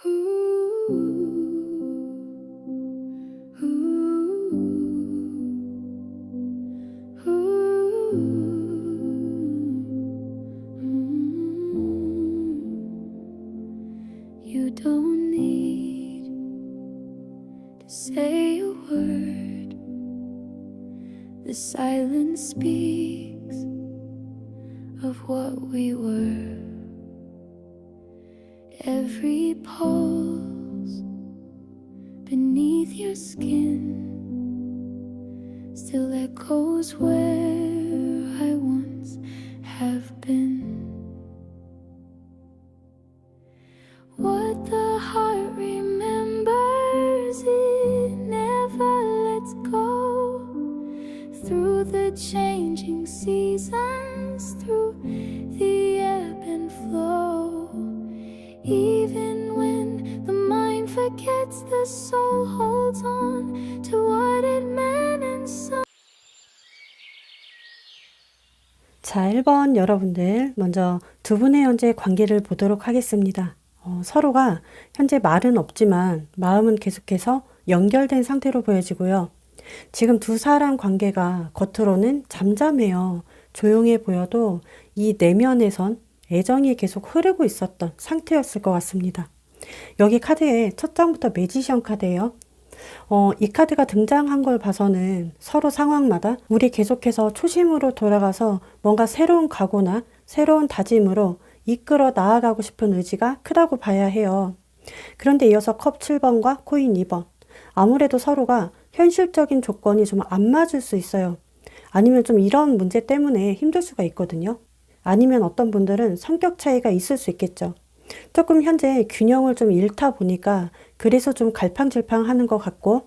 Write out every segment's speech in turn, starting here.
You don't need to say a word. The silence speaks of what we were. Every pulse beneath your skin still echoes where I once have been. What the heart remembers, it never lets go. Through the changing seasons, through the ebb and flow. Even when the mind forgets, the soul holds on to what it meant and so. 자, 1번 여러분들 먼저 두 분의 현재 관계를 보도록 하겠습니다. 서로가 현재 말은 없지만 마음은 계속해서 연결된 상태로 보여지고요. 지금 두 사람 관계가 겉으로는 잠잠해요. 조용해 보여도 이 내면에선 애정이 계속 흐르고 있었던 상태였을 것 같습니다. 여기 카드에 첫 장부터 매지션 카드예요. 이 카드가 등장한 걸 봐서는 서로 상황마다 우리 계속해서 초심으로 돌아가서 뭔가 새로운 각오나 새로운 다짐으로 이끌어 나아가고 싶은 의지가 크다고 봐야 해요. 그런데 이어서 컵 7번과 코인 2번. 아무래도 서로가 현실적인 조건이 좀 안 맞을 수 있어요. 아니면 좀 이런 문제 때문에 힘들 수가 있거든요. 아니면 어떤 분들은 성격 차이가 있을 수 있겠죠. 조금 현재 균형을 좀 잃다 보니까 그래서 좀 갈팡질팡 하는 것 같고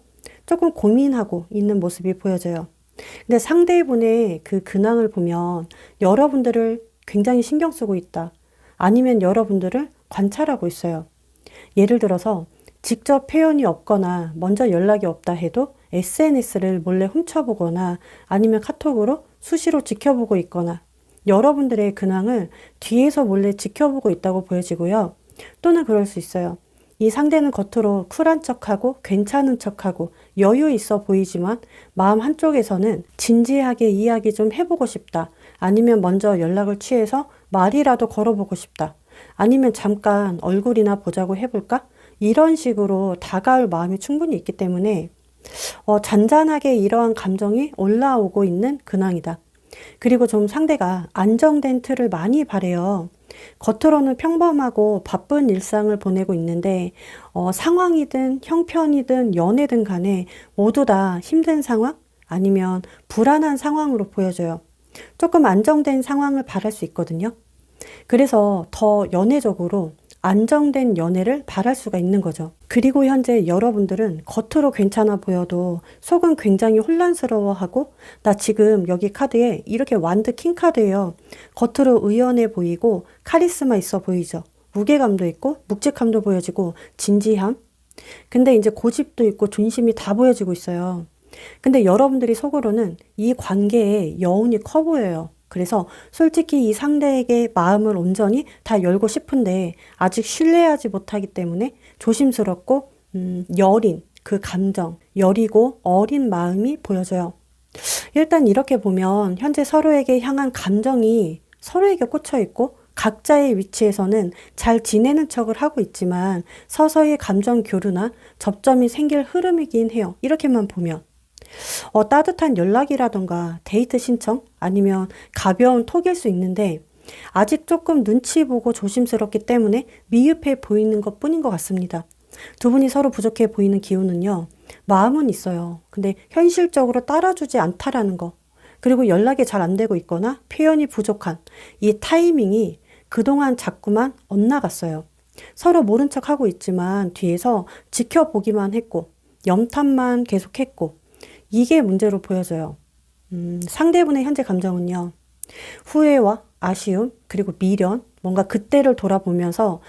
조금 고민하고 있는 모습이 보여져요. 근데 상대분의 그 근황을 보면 여러분들을 굉장히 신경 쓰고 있다. 아니면 여러분들을 관찰하고 있어요. 예를 들어서 직접 표현이 없거나 먼저 연락이 없다 해도 SNS를 몰래 훔쳐보거나 아니면 카톡으로 수시로 지켜보고 있거나 여러분들의 근황을 뒤에서 몰래 지켜보고 있다고 보여지고요. 또는 그럴 수 있어요. 이 상대는 겉으로 쿨한 척하고 괜찮은 척하고 여유 있어 보이지만 마음 한쪽에서는 진지하게 이야기 좀 해보고 싶다. 아니면 먼저 연락을 취해서 말이라도 걸어보고 싶다. 아니면 잠깐 얼굴이나 보자고 해볼까? 이런 식으로 다가올 마음이 충분히 있기 때문에 잔잔하게 이러한 감정이 올라오고 있는 근황이다. 그리고 좀 상대가 안정된 틀을 많이 바래요. 겉으로는 평범하고 바쁜 일상을 보내고 있는데 상황이든 형편이든 연애든 간에 모두 다 힘든 상황 아니면 불안한 상황으로 보여져요. 조금 안정된 상황을 바랄 수 있거든요. 그래서 더 연애적으로 안정된 연애를 바랄 수가 있는 거죠. 그리고 현재 여러분들은 겉으로 괜찮아 보여도 속은 굉장히 혼란스러워하고 나 지금 여기 카드에 이렇게 완드 킹 카드예요. 겉으로 의연해 보이고 카리스마 있어 보이죠. 무게감도 있고 묵직함도 보여지고 진지함. 근데 이제 고집도 있고 존심이 다 보여지고 있어요. 근데 여러분들이 속으로는 이 관계에 여운이 커 보여요. 그래서 솔직히 이 상대에게 마음을 온전히 다 열고 싶은데 아직 신뢰하지 못하기 때문에 조심스럽고 여린 그 감정, 여리고 어린 마음이 보여져요. 일단 이렇게 보면 현재 서로에게 향한 감정이 서로에게 꽂혀 있고 각자의 위치에서는 잘 지내는 척을 하고 있지만 서서히 감정 교류나 접점이 생길 흐름이긴 해요. 이렇게만 보면. 따뜻한 연락이라던가 데이트 신청 아니면 가벼운 톡일 수 있는데 아직 조금 눈치 보고 조심스럽기 때문에 미흡해 보이는 것 뿐인 것 같습니다. 두 분이 서로 부족해 보이는 기운은요. 마음은 있어요. 근데 현실적으로 따라주지 않다라는 거. 그리고 연락이 잘 안 되고 있거나 표현이 부족한 이 타이밍이 그동안 자꾸만 엇나갔어요. 서로 모른 척 하고 있지만 뒤에서 지켜보기만 했고 염탐만 계속했고 이게 문제로 보여져요. 상대분의 현재 감정은요. 후회와 아쉬움 그리고 미련 뭔가 그때를 돌아보면서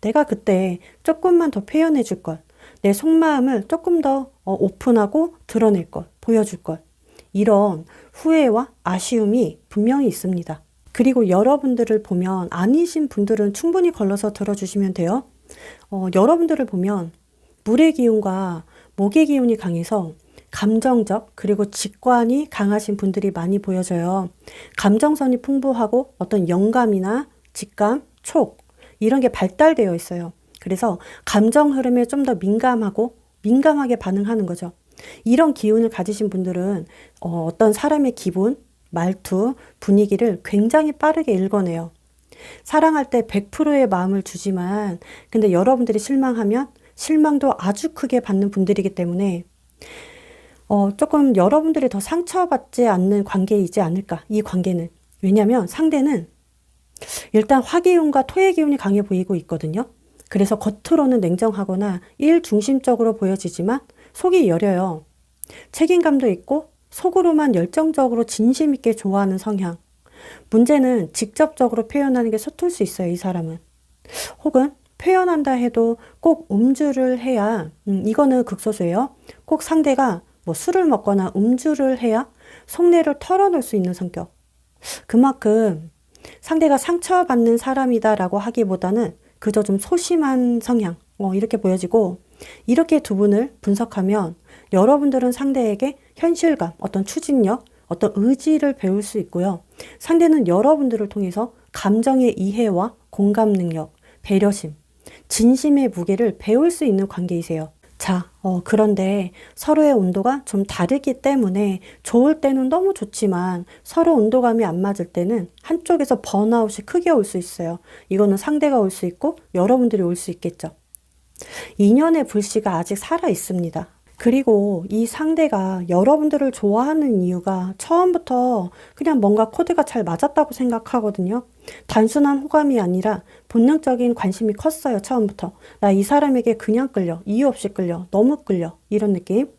내가 그때 조금만 더 표현해 줄 걸. 내 속마음을 조금 더 오픈하고 드러낼 걸. 보여줄 걸. 이런 후회와 아쉬움이 분명히 있습니다. 그리고 여러분들을 보면 아니신 분들은 충분히 걸러서 들어주시면 돼요. 여러분들을 보면 물의 기운과 목의 기운이 강해서 감정적 그리고 직관이 강하신 분들이 많이 보여져요. 감정선이 풍부하고 어떤 영감이나 직감, 촉 이런 게 발달되어 있어요. 그래서 감정 흐름에 좀 더 민감하고 민감하게 반응하는 거죠. 이런 기운을 가지신 분들은 어떤 사람의 기분, 말투, 분위기를 굉장히 빠르게 읽어내요. 사랑할 때 100%의 마음을 주지만 근데 여러분들이 실망하면 실망도 아주 크게 받는 분들이기 때문에 조금 여러분들이 더 상처받지 않는 관계이지 않을까, 이 관계는. 왜냐하면 상대는 일단 화기운과 토의 기운이 강해 보이고 있거든요. 그래서 겉으로는 냉정하거나 일 중심적으로 보여지지만 속이 여려요. 책임감도 있고 속으로만 열정적으로 진심 있게 좋아하는 성향. 문제는 직접적으로 표현하는 게 서툴 수 있어요, 이 사람은. 혹은 표현한다 해도 꼭 음주를 해야, 이거는 극소수예요. 꼭 상대가 뭐 술을 먹거나 음주를 해야 속내를 털어놓을 수 있는 성격. 그만큼 상대가 상처받는 사람이다라고 하기보다는 그저 좀 소심한 성향, 이렇게 보여지고, 이렇게 두 분을 분석하면 여러분들은 상대에게 현실감, 어떤 추진력, 어떤 의지를 배울 수 있고요. 상대는 여러분들을 통해서 감정의 이해와 공감 능력, 배려심, 진심의 무게를 배울 수 있는 관계이세요. 자, 그런데 서로의 온도가 좀 다르기 때문에 좋을 때는 너무 좋지만 서로 온도감이 안 맞을 때는 한쪽에서 번아웃이 크게 올 수 있어요. 이거는 상대가 올 수 있고 여러분들이 올 수 있겠죠. 인연의 불씨가 아직 살아 있습니다. 그리고 이 상대가 여러분들을 좋아하는 이유가 처음부터 그냥 뭔가 코드가 잘 맞았다고 생각하거든요. 단순한 호감이 아니라 본능적인 관심이 컸어요, 처음부터. 나 이 사람에게 그냥 끌려, 이유 없이 끌려, 너무 끌려, 이런 느낌.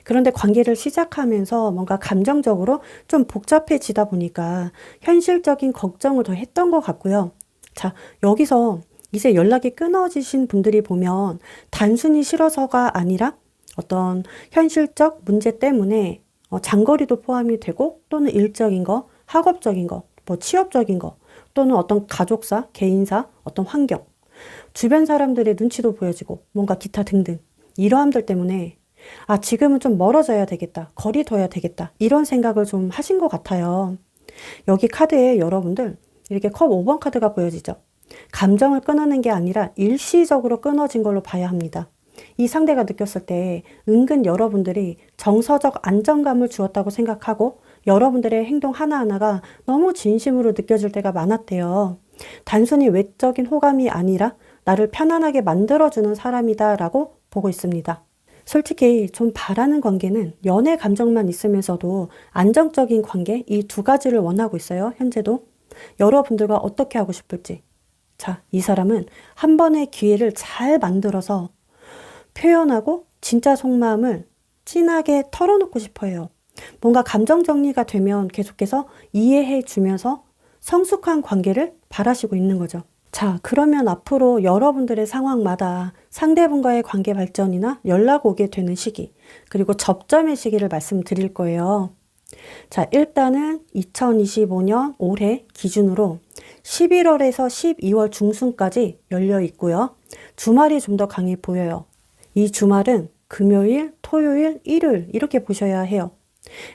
그런데 관계를 시작하면서 뭔가 감정적으로 좀 복잡해지다 보니까 현실적인 걱정을 더 했던 것 같고요. 자, 여기서 이제 연락이 끊어지신 분들이 보면 단순히 싫어서가 아니라 어떤 현실적 문제 때문에 장거리도 포함이 되고 또는 일적인 거, 학업적인 거, 뭐 취업적인 거 또는 어떤 가족사, 개인사, 어떤 환경, 주변 사람들의 눈치도 보여지고 뭔가 기타 등등 이러함들 때문에 지금은 좀 멀어져야 되겠다, 거리 둬야 되겠다 이런 생각을 좀 하신 것 같아요. 여기 카드에 여러분들 이렇게 컵 5번 카드가 보여지죠. 감정을 끊는 게 아니라 일시적으로 끊어진 걸로 봐야 합니다. 이 상대가 느꼈을 때 은근 여러분들이 정서적 안정감을 주었다고 생각하고 여러분들의 행동 하나하나가 너무 진심으로 느껴질 때가 많았대요. 단순히 외적인 호감이 아니라 나를 편안하게 만들어주는 사람이다 라고 보고 있습니다. 솔직히 좀 바라는 관계는 연애 감정만 있으면서도 안정적인 관계, 이 두 가지를 원하고 있어요. 현재도. 여러분들과 어떻게 하고 싶을지. 자, 이 사람은 한 번의 기회를 잘 만들어서 표현하고 진짜 속마음을 진하게 털어놓고 싶어요. 뭔가 감정 정리가 되면 계속해서 이해해 주면서 성숙한 관계를 바라시고 있는 거죠. 자, 그러면 앞으로 여러분들의 상황마다 상대분과의 관계 발전이나 연락 오게 되는 시기, 그리고 접점의 시기를 말씀드릴 거예요. 자, 일단은 2025년 올해 기준으로 11월에서 12월 중순까지 열려 있고요. 주말이 좀 더 강해 보여요. 이 주말은 금요일, 토요일, 일요일 이렇게 보셔야 해요.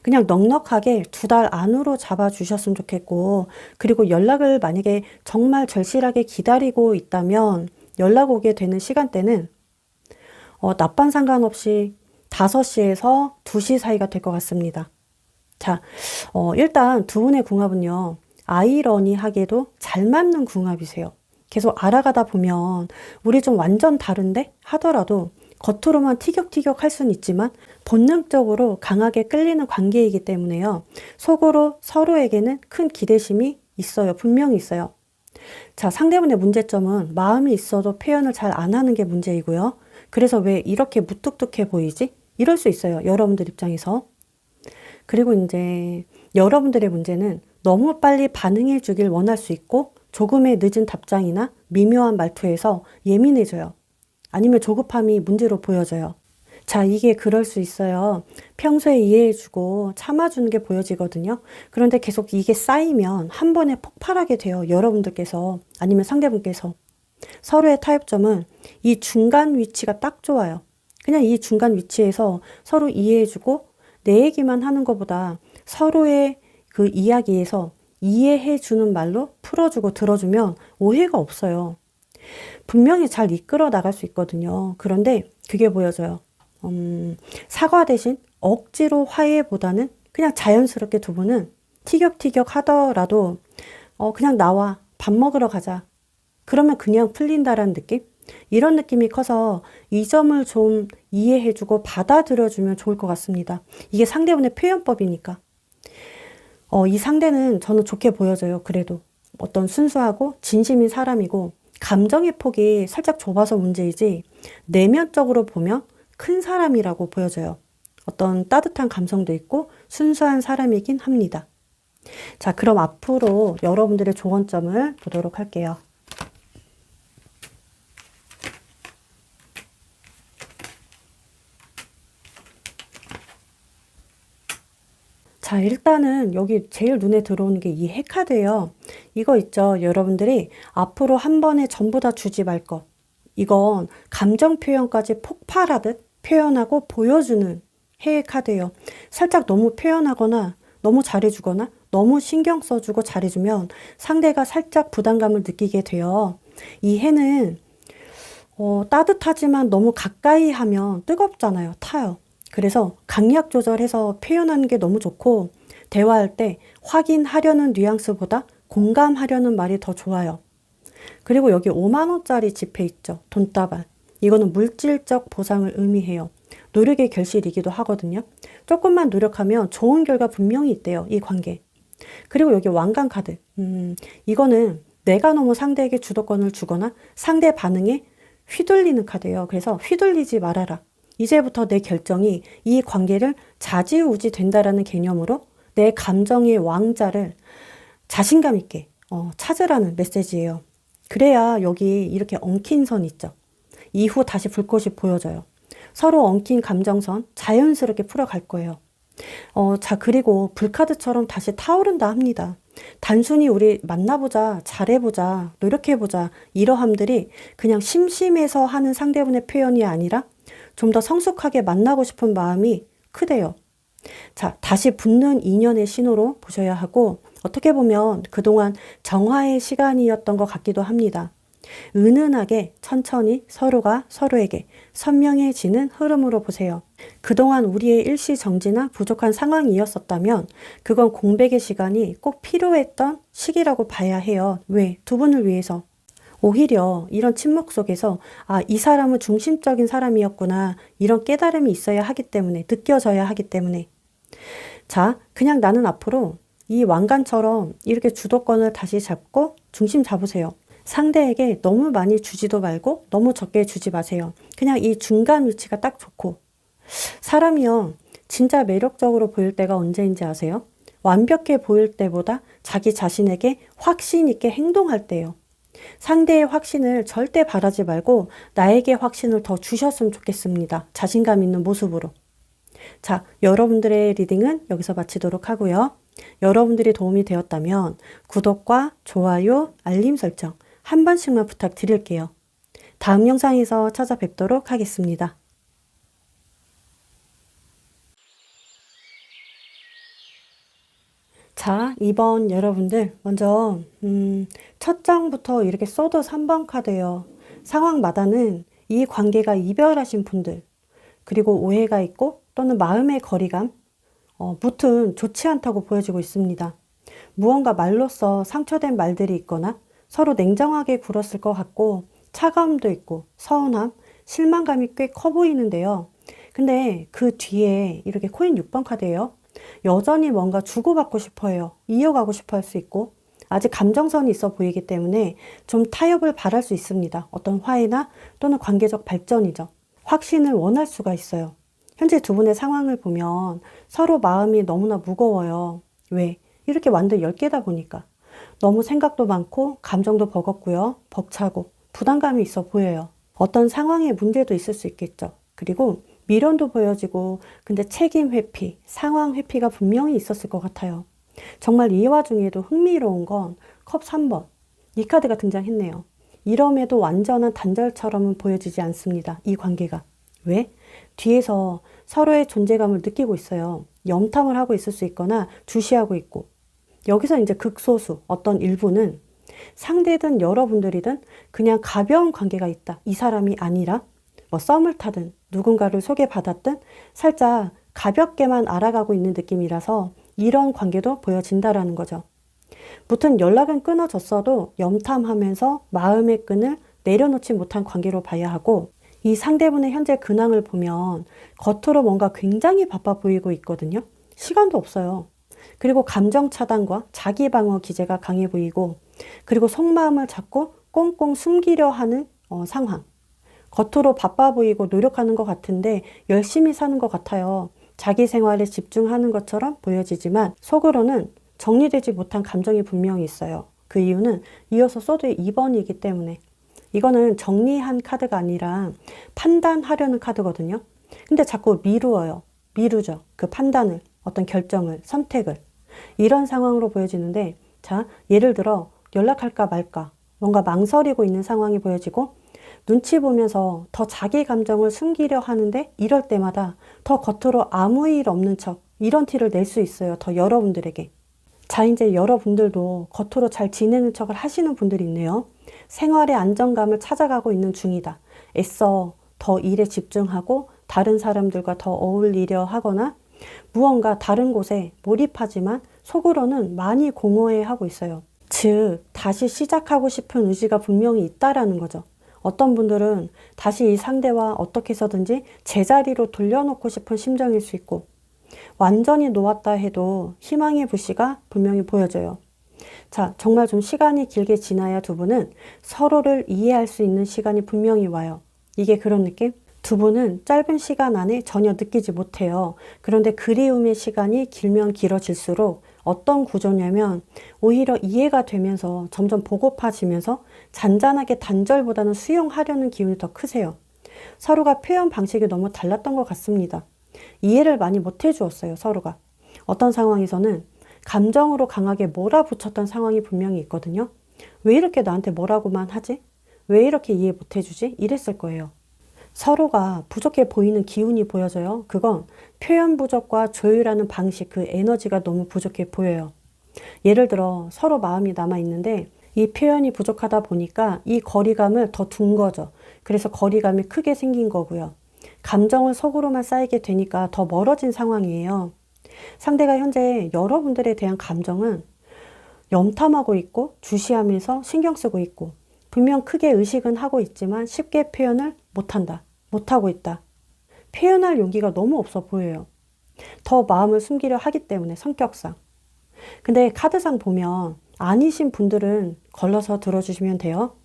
그냥 넉넉하게 2달 안으로 잡아주셨으면 좋겠고, 그리고 연락을 만약에 정말 절실하게 기다리고 있다면 연락 오게 되는 시간대는 낮밤 상관없이 5시에서 2시 사이가 될 것 같습니다. 자, 일단 두 분의 궁합은요, 아이러니하게도 잘 맞는 궁합이세요. 계속 알아가다 보면 우리 좀 완전 다른데 하더라도 겉으로만 티격태격 할 수는 있지만 본능적으로 강하게 끌리는 관계이기 때문에요. 속으로 서로에게는 큰 기대심이 있어요. 분명히 있어요. 자, 상대분의 문제점은 마음이 있어도 표현을 잘 안 하는 게 문제이고요. 그래서 왜 이렇게 무뚝뚝해 보이지? 이럴 수 있어요. 여러분들 입장에서. 그리고 이제 여러분들의 문제는 너무 빨리 반응해 주길 원할 수 있고 조금의 늦은 답장이나 미묘한 말투에서 예민해져요. 아니면 조급함이 문제로 보여져요. 자, 이게 그럴 수 있어요. 평소에 이해해주고 참아주는 게 보여지거든요. 그런데 계속 이게 쌓이면 한 번에 폭발하게 돼요. 여러분들께서 아니면 상대분께서. 서로의 타협점은 이 중간 위치가 딱 좋아요. 그냥 이 중간 위치에서 서로 이해해주고 내 얘기만 하는 것보다 서로의 그 이야기에서 이해해주는 말로 풀어주고 들어주면 오해가 없어요. 분명히 잘 이끌어 나갈 수 있거든요. 그런데 그게 보여져요. 사과 대신 억지로 화해보다는 그냥 자연스럽게 두 분은 티격태격 하더라도 그냥 나와 밥 먹으러 가자. 그러면 그냥 풀린다라는 느낌? 이런 느낌이 커서 이 점을 좀 이해해주고 받아들여주면 좋을 것 같습니다. 이게 상대분의 표현법이니까. 이 상대는 저는 좋게 보여져요. 그래도 어떤 순수하고 진심인 사람이고 감정의 폭이 살짝 좁아서 문제이지 내면적으로 보면 큰 사람이라고 보여져요. 어떤 따뜻한 감성도 있고 순수한 사람이긴 합니다. 자, 그럼 앞으로 여러분들의 조언점을 보도록 할게요. 자, 일단은 여기 제일 눈에 들어오는 게 이 핵카드예요. 이거 있죠. 여러분들이 앞으로 한 번에 전부 다 주지 말 것. 이건 감정 표현까지 폭발하듯 표현하고 보여주는 해의 카드예요. 살짝 너무 표현하거나 너무 잘해주거나 너무 신경 써주고 잘해주면 상대가 살짝 부담감을 느끼게 돼요. 이 해는 따뜻하지만 너무 가까이 하면 뜨겁잖아요. 타요. 그래서 강약 조절해서 표현하는 게 너무 좋고 대화할 때 확인하려는 뉘앙스보다 공감하려는 말이 더 좋아요. 그리고 여기 5만 원짜리 지폐 있죠. 돈다발. 이거는 물질적 보상을 의미해요. 노력의 결실이기도 하거든요. 조금만 노력하면 좋은 결과 분명히 있대요. 이 관계. 그리고 여기 왕관 카드. 이거는 내가 너무 상대에게 주도권을 주거나 상대 반응에 휘둘리는 카드예요. 그래서 휘둘리지 말아라. 이제부터 내 결정이 이 관계를 좌지우지 된다라는 개념으로 내 감정의 왕자를 자신감 있게 찾으라는 메시지예요. 그래야 여기 이렇게 엉킨 선 있죠. 이후 다시 불꽃이 보여져요. 서로 엉킨 감정선 자연스럽게 풀어갈 거예요. 자, 그리고 불카드처럼 다시 타오른다 합니다. 단순히 우리 만나보자, 잘해보자, 노력해보자 이러함들이 그냥 심심해서 하는 상대분의 표현이 아니라 좀 더 성숙하게 만나고 싶은 마음이 크대요. 자, 다시 붙는 인연의 신호로 보셔야 하고 어떻게 보면 그동안 정화의 시간이었던 것 같기도 합니다. 은은하게 천천히 서로가 서로에게 선명해지는 흐름으로 보세요. 그동안 우리의 일시정지나 부족한 상황이었었다면 그건 공백의 시간이 꼭 필요했던 시기라고 봐야 해요. 왜? 두 분을 위해서. 오히려 이런 침묵 속에서 이 사람은 중심적인 사람이었구나 이런 깨달음이 있어야 하기 때문에 느껴져야 하기 때문에 자, 그냥 나는 앞으로 이 왕관처럼 이렇게 주도권을 다시 잡고 중심 잡으세요. 상대에게 너무 많이 주지도 말고 너무 적게 주지 마세요. 그냥 이 중간 위치가 딱 좋고 사람이요 진짜 매력적으로 보일 때가 언제인지 아세요? 완벽해 보일 때보다 자기 자신에게 확신 있게 행동할 때예요. 상대의 확신을 절대 바라지 말고 나에게 확신을 더 주셨으면 좋겠습니다. 자신감 있는 모습으로. 자, 여러분들의 리딩은 여기서 마치도록 하고요. 여러분들이 도움이 되었다면 구독과 좋아요, 알림 설정 한 번씩만 부탁드릴게요. 다음 영상에서 찾아뵙도록 하겠습니다. 자, 2번 여러분들 먼저 첫 장부터 이렇게 써도 3번 카드예요. 상황마다는 이 관계가 이별하신 분들 그리고 오해가 있고 또는 마음의 거리감 무튼 좋지 않다고 보여지고 있습니다. 무언가 말로써 상처된 말들이 있거나 서로 냉정하게 굴었을 것 같고 차가움도 있고 서운함, 실망감이 꽤 커 보이는데요. 근데 그 뒤에 이렇게 코인 6번 카드예요. 여전히 뭔가 주고받고 싶어 해요. 이어가고 싶어 할 수 있고 아직 감정선이 있어 보이기 때문에 좀 타협을 바랄 수 있습니다. 어떤 화해나 또는 관계적 발전이죠. 확신을 원할 수가 있어요. 현재 두 분의 상황을 보면 서로 마음이 너무나 무거워요. 왜? 이렇게 완전 10개다 보니까 너무 생각도 많고 감정도 버겁고요. 벅차고 부담감이 있어 보여요. 어떤 상황에 문제도 있을 수 있겠죠. 그리고 미련도 보여지고 근데 책임 회피, 상황 회피가 분명히 있었을 것 같아요. 정말 이 와중에도 흥미로운 건 컵 3번. 이 카드가 등장했네요. 이럼에도 완전한 단절처럼은 보여지지 않습니다. 이 관계가. 왜? 뒤에서 서로의 존재감을 느끼고 있어요. 염탐을 하고 있을 수 있거나 주시하고 있고. 여기서 이제 극소수 어떤 일부는 상대든 여러분들이든 그냥 가벼운 관계가 있다. 이 사람이 아니라 뭐 썸을 타든 누군가를 소개받았든 살짝 가볍게만 알아가고 있는 느낌이라서 이런 관계도 보여진다라는 거죠. 무튼 연락은 끊어졌어도 염탐하면서 마음의 끈을 내려놓지 못한 관계로 봐야 하고, 이 상대분의 현재 근황을 보면 겉으로 뭔가 굉장히 바빠 보이고 있거든요. 시간도 없어요. 그리고 감정 차단과 자기 방어 기제가 강해 보이고, 그리고 속마음을 자꾸 꽁꽁 숨기려 하는 상황. 겉으로 바빠 보이고 노력하는 것 같은데 열심히 사는 것 같아요. 자기 생활에 집중하는 것처럼 보여지지만 속으로는 정리되지 못한 감정이 분명히 있어요. 그 이유는 이어서 소드의 2번이기 때문에. 이거는 정리한 카드가 아니라 판단하려는 카드거든요. 근데 자꾸 미루어요. 미루죠. 그 판단을, 어떤 결정을, 선택을. 이런 상황으로 보여지는데, 자, 예를 들어 연락할까 말까 뭔가 망설이고 있는 상황이 보여지고, 눈치 보면서 더 자기 감정을 숨기려 하는데 이럴 때마다 더 겉으로 아무 일 없는 척, 이런 티를 낼 수 있어요. 더 여러분들에게. 자, 이제 여러분들도 겉으로 잘 지내는 척을 하시는 분들이 있네요. 생활의 안정감을 찾아가고 있는 중이다. 애써 더 일에 집중하고 다른 사람들과 더 어울리려 하거나 무언가 다른 곳에 몰입하지만 속으로는 많이 공허해하고 있어요. 즉, 다시 시작하고 싶은 의지가 분명히 있다라는 거죠. 어떤 분들은 다시 이 상대와 어떻게 해서든지 제자리로 돌려놓고 싶은 심정일 수 있고, 완전히 놓았다 해도 희망의 불씨가 분명히 보여져요. 자, 정말 좀 시간이 길게 지나야 두 분은 서로를 이해할 수 있는 시간이 분명히 와요. 이게 그런 느낌? 두 분은 짧은 시간 안에 전혀 느끼지 못해요. 그런데 그리움의 시간이 길면 길어질수록 어떤 구조냐면 오히려 이해가 되면서 점점 보고파지면서 잔잔하게 단절보다는 수용하려는 기운이 더 크세요. 서로가 표현 방식이 너무 달랐던 것 같습니다. 이해를 많이 못 해주었어요, 서로가. 어떤 상황에서는 감정으로 강하게 몰아붙였던 상황이 분명히 있거든요. 왜 이렇게 나한테 뭐라고만 하지? 왜 이렇게 이해 못 해주지? 이랬을 거예요. 서로가 부족해 보이는 기운이 보여져요. 그건 표현 부족과 조율하는 방식, 그 에너지가 너무 부족해 보여요. 예를 들어 서로 마음이 남아있는데 이 표현이 부족하다 보니까 이 거리감을 더 둔 거죠. 그래서 거리감이 크게 생긴 거고요. 감정을 속으로만 쌓이게 되니까 더 멀어진 상황이에요. 상대가 현재 여러분들에 대한 감정은 염탐하고 있고 주시하면서 신경 쓰고 있고 분명 크게 의식은 하고 있지만 쉽게 표현을 못한다. 못하고 있다. 표현할 용기가 너무 없어 보여요. 더 마음을 숨기려 하기 때문에 성격상. 근데 카드상 보면 아니신 분들은 걸러서 들어주시면 돼요.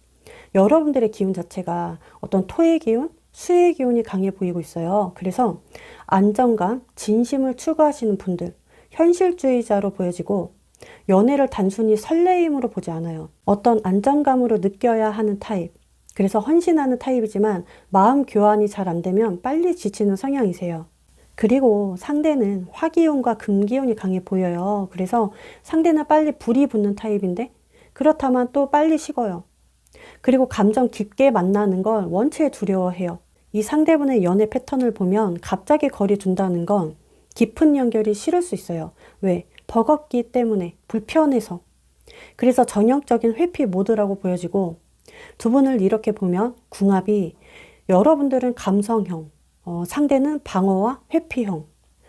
여러분들의 기운 자체가 어떤 토의 기운, 수의 기운이 강해 보이고 있어요. 그래서 안정감, 진심을 추구하시는 분들, 현실주의자로 보여지고 연애를 단순히 설레임으로 보지 않아요. 어떤 안정감으로 느껴야 하는 타입. 그래서 헌신하는 타입이지만 마음 교환이 잘 안 되면 빨리 지치는 성향이세요. 그리고 상대는 화기운과 금기운이 강해 보여요. 그래서 상대는 빨리 불이 붙는 타입인데 그렇다면 또 빨리 식어요. 그리고 감정 깊게 만나는 걸 원체 두려워해요. 이 상대분의 연애 패턴을 보면 갑자기 거리 둔다는 건 깊은 연결이 싫을 수 있어요. 왜? 버겁기 때문에, 불편해서. 그래서 전형적인 회피 모드라고 보여지고 두 분을 이렇게 보면 궁합이 여러분들은 감성형, 상대는 방어와 회피형.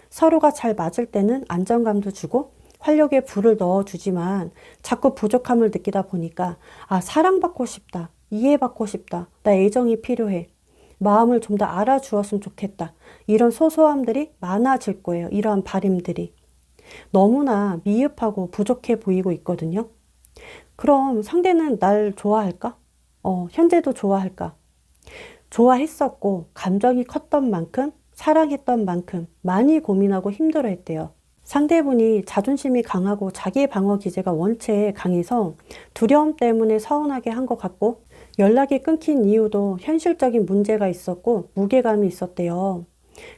서로가 잘 맞을 때는 안정감도 주고 활력에 불을 넣어주지만 자꾸 부족함을 느끼다 보니까 아, 사랑받고 싶다. 이해받고 싶다. 나 애정이 필요해. 마음을 좀 더 알아주었으면 좋겠다. 이런 소소함들이 많아질 거예요. 이러한 바램들이. 너무나 미흡하고 부족해 보이고 있거든요. 그럼 상대는 날 좋아할까? 현재도 좋아할까? 좋아했었고 감정이 컸던 만큼 사랑했던 만큼 많이 고민하고 힘들어했대요. 상대분이 자존심이 강하고 자기 방어 기제가 원체 강해서 두려움 때문에 서운하게 한 것 같고 연락이 끊긴 이유도 현실적인 문제가 있었고 무게감이 있었대요.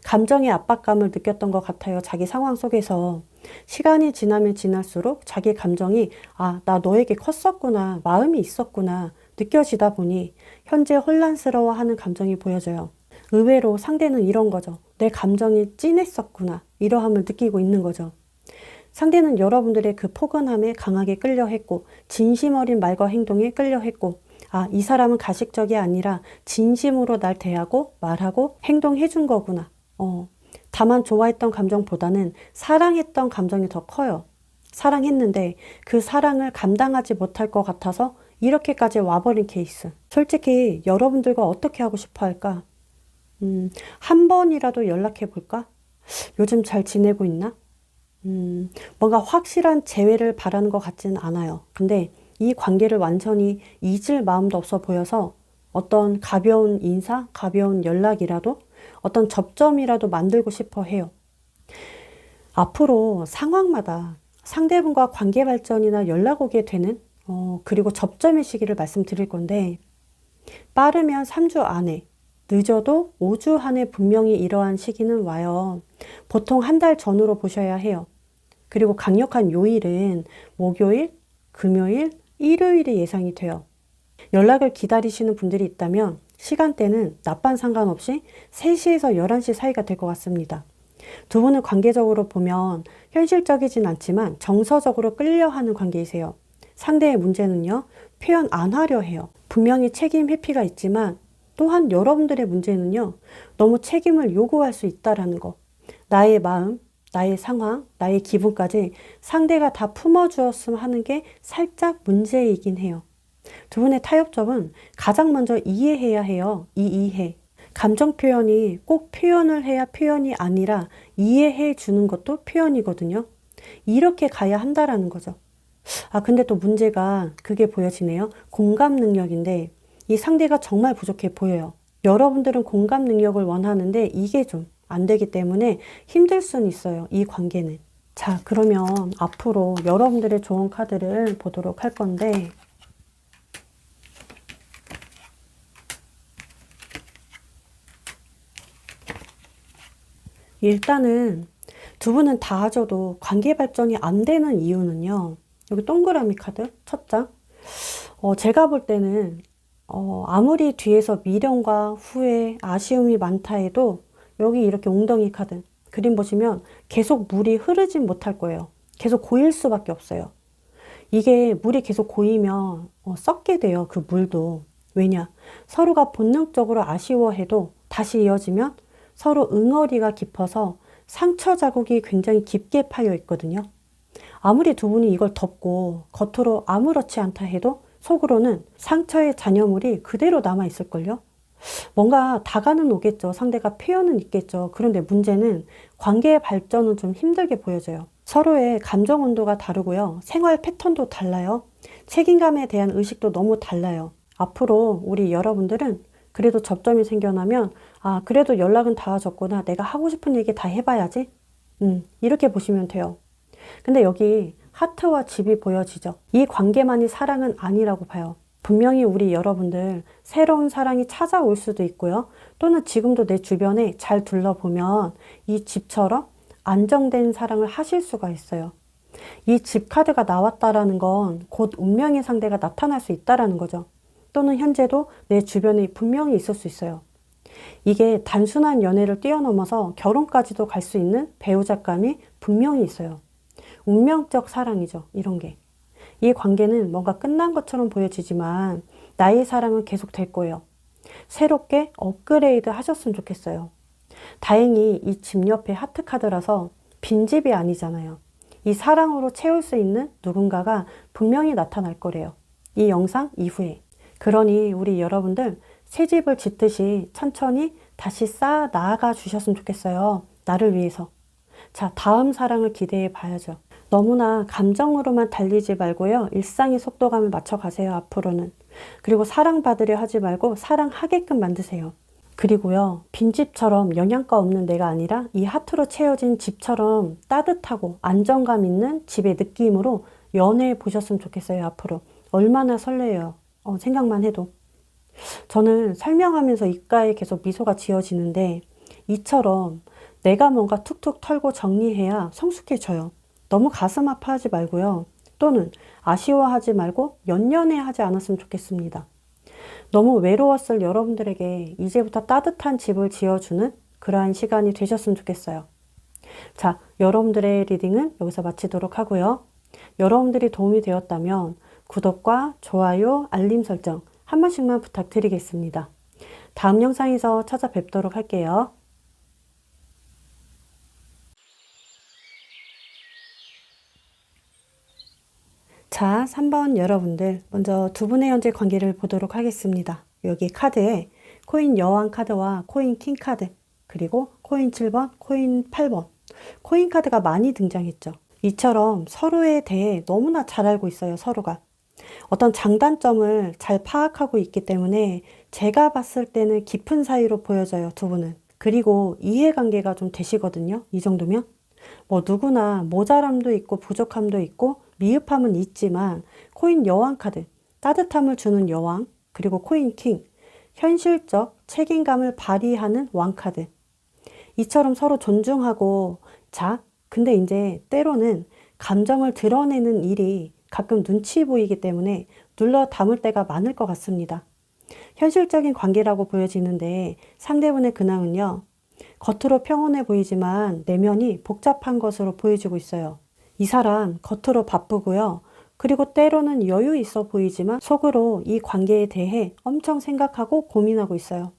감정의 압박감을 느꼈던 것 같아요. 자기 상황 속에서. 시간이 지나면 지날수록 자기 감정이 아, 나 너에게 컸었구나. 마음이 있었구나. 느껴지다 보니 현재 혼란스러워하는 감정이 보여져요. 의외로 상대는 이런 거죠. 내 감정이 찐했었구나. 이러함을 느끼고 있는 거죠. 상대는 여러분들의 그 포근함에 강하게 끌려했고 진심 어린 말과 행동에 끌려했고 이 사람은 가식적이 아니라 진심으로 날 대하고 말하고 행동해 준 거구나. 다만 좋아했던 감정보다는 사랑했던 감정이 더 커요. 사랑했는데 그 사랑을 감당하지 못할 것 같아서 이렇게까지 와버린 케이스. 솔직히 여러분들과 어떻게 하고 싶어 할까? 한 번이라도 연락해 볼까? 요즘 잘 지내고 있나? 뭔가 확실한 재회를 바라는 것 같지는 않아요. 근데 이 관계를 완전히 잊을 마음도 없어 보여서 어떤 가벼운 인사, 가벼운 연락이라도 어떤 접점이라도 만들고 싶어 해요. 앞으로 상황마다 상대분과 관계 발전이나 연락 오게 되는 그리고 접점의 시기를 말씀드릴 건데 빠르면 3주 안에 늦어도 5주 안에 분명히 이러한 시기는 와요. 보통 한 달 전으로 보셔야 해요. 그리고 강력한 요일은 목요일, 금요일, 일요일이 예상이 돼요. 연락을 기다리시는 분들이 있다면 시간대는 낮밤 상관없이 3시에서 11시 사이가 될 것 같습니다. 두 분은 관계적으로 보면 현실적이진 않지만 정서적으로 끌려하는 관계이세요. 상대의 문제는요, 표현 안 하려 해요. 분명히 책임 회피가 있지만 또한 여러분들의 문제는요, 너무 책임을 요구할 수 있다라는 거. 나의 마음, 나의 상황, 나의 기분까지 상대가 다 품어주었으면 하는 게 살짝 문제이긴 해요. 두 분의 타협점은 가장 먼저 이해해야 해요. 이해. 감정 표현이 꼭 표현을 해야 표현이 아니라 이해해 주는 것도 표현이거든요. 이렇게 가야 한다라는 거죠. 근데 또 문제가 그게 보여지네요. 공감 능력인데 이 상대가 정말 부족해 보여요. 여러분들은 공감 능력을 원하는데 이게 좀 안 되기 때문에 힘들 수는 있어요. 이 관계는. 자, 그러면 앞으로 여러분들의 좋은 카드를 보도록 할 건데 일단은 두 분은 다 하셔도 관계 발전이 안 되는 이유는요. 여기 동그라미 카드 첫 장. 제가 볼 때는 아무리 뒤에서 미련과 후회, 아쉬움이 많다 해도 여기 이렇게 웅덩이 카드 그림 보시면 계속 물이 흐르진 못할 거예요. 계속 고일 수밖에 없어요. 이게 물이 계속 고이면 썩게 돼요. 그 물도. 왜냐? 서로가 본능적으로 아쉬워해도 다시 이어지면 서로 응어리가 깊어서 상처 자국이 굉장히 깊게 파여 있거든요. 아무리 두 분이 이걸 덮고 겉으로 아무렇지 않다 해도 속으로는 상처의 잔여물이 그대로 남아 있을걸요. 뭔가 다가는 오겠죠. 상대가 표현은 있겠죠. 그런데 문제는 관계의 발전은 좀 힘들게 보여져요. 서로의 감정 온도가 다르고요. 생활 패턴도 달라요. 책임감에 대한 의식도 너무 달라요. 앞으로 우리 여러분들은 그래도 접점이 생겨나면 그래도 연락은 닿아졌구나. 내가 하고 싶은 얘기 다 해봐야지. 이렇게 보시면 돼요. 근데 여기 하트와 집이 보여지죠. 이 관계만이 사랑은 아니라고 봐요. 분명히 우리 여러분들 새로운 사랑이 찾아올 수도 있고요. 또는 지금도 내 주변에 잘 둘러보면 이 집처럼 안정된 사랑을 하실 수가 있어요. 이 집 카드가 나왔다라는 건 곧 운명의 상대가 나타날 수 있다라는 거죠. 또는 현재도 내 주변에 분명히 있을 수 있어요. 이게 단순한 연애를 뛰어넘어서 결혼까지도 갈 수 있는 배우자감이 분명히 있어요. 운명적 사랑이죠. 이런 게. 이 관계는 뭔가 끝난 것처럼 보여지지만 나의 사랑은 계속 될 거예요. 새롭게 업그레이드 하셨으면 좋겠어요. 다행히 이 집 옆에 하트 카드라서 빈집이 아니잖아요. 이 사랑으로 채울 수 있는 누군가가 분명히 나타날 거래요. 이 영상 이후에. 그러니 우리 여러분들 새 집을 짓듯이 천천히 다시 쌓아 나아가 주셨으면 좋겠어요. 나를 위해서. 자, 다음 사랑을 기대해 봐야죠. 너무나 감정으로만 달리지 말고요. 일상의 속도감을 맞춰가세요. 앞으로는. 그리고 사랑받으려 하지 말고 사랑하게끔 만드세요. 그리고요. 빈집처럼 영양가 없는 내가 아니라 이 하트로 채워진 집처럼 따뜻하고 안정감 있는 집의 느낌으로 연애해 보셨으면 좋겠어요. 앞으로. 얼마나 설레요. 생각만 해도. 저는 설명하면서 입가에 계속 미소가 지어지는데 이처럼 내가 뭔가 툭툭 털고 정리해야 성숙해져요. 너무 가슴 아파하지 말고요. 또는 아쉬워하지 말고 연연해 하지 않았으면 좋겠습니다. 너무 외로웠을 여러분들에게 이제부터 따뜻한 집을 지어주는 그러한 시간이 되셨으면 좋겠어요. 자, 여러분들의 리딩은 여기서 마치도록 하고요. 여러분들이 도움이 되었다면 구독과 좋아요, 알림 설정 한 번씩만 부탁드리겠습니다. 다음 영상에서 찾아뵙도록 할게요. 자, 3번 여러분들 먼저 두 분의 현재 관계를 보도록 하겠습니다. 여기 카드에 코인 여왕 카드와 코인 킹 카드, 그리고 코인 7번, 코인 8번, 코인 카드가 많이 등장했죠. 이처럼 서로에 대해 너무나 잘 알고 있어요, 서로가. 어떤 장단점을 잘 파악하고 있기 때문에 제가 봤을 때는 깊은 사이로 보여져요, 두 분은. 그리고 이해관계가 좀 되시거든요, 이 정도면. 뭐 누구나 모자람도 있고 부족함도 있고 미흡함은 있지만 코인 여왕 카드, 따뜻함을 주는 여왕, 그리고 코인 킹, 현실적 책임감을 발휘하는 왕 카드. 이처럼 서로 존중하고, 자, 근데 이제 때로는 감정을 드러내는 일이 가끔 눈치 보이기 때문에 눌러 담을 때가 많을 것 같습니다. 현실적인 관계라고 보여지는데 상대분의 근황은요, 겉으로 평온해 보이지만 내면이 복잡한 것으로 보여지고 있어요. 이 사람 겉으로 바쁘고요. 그리고 때로는 여유 있어 보이지만 속으로 이 관계에 대해 엄청 생각하고 고민하고 있어요.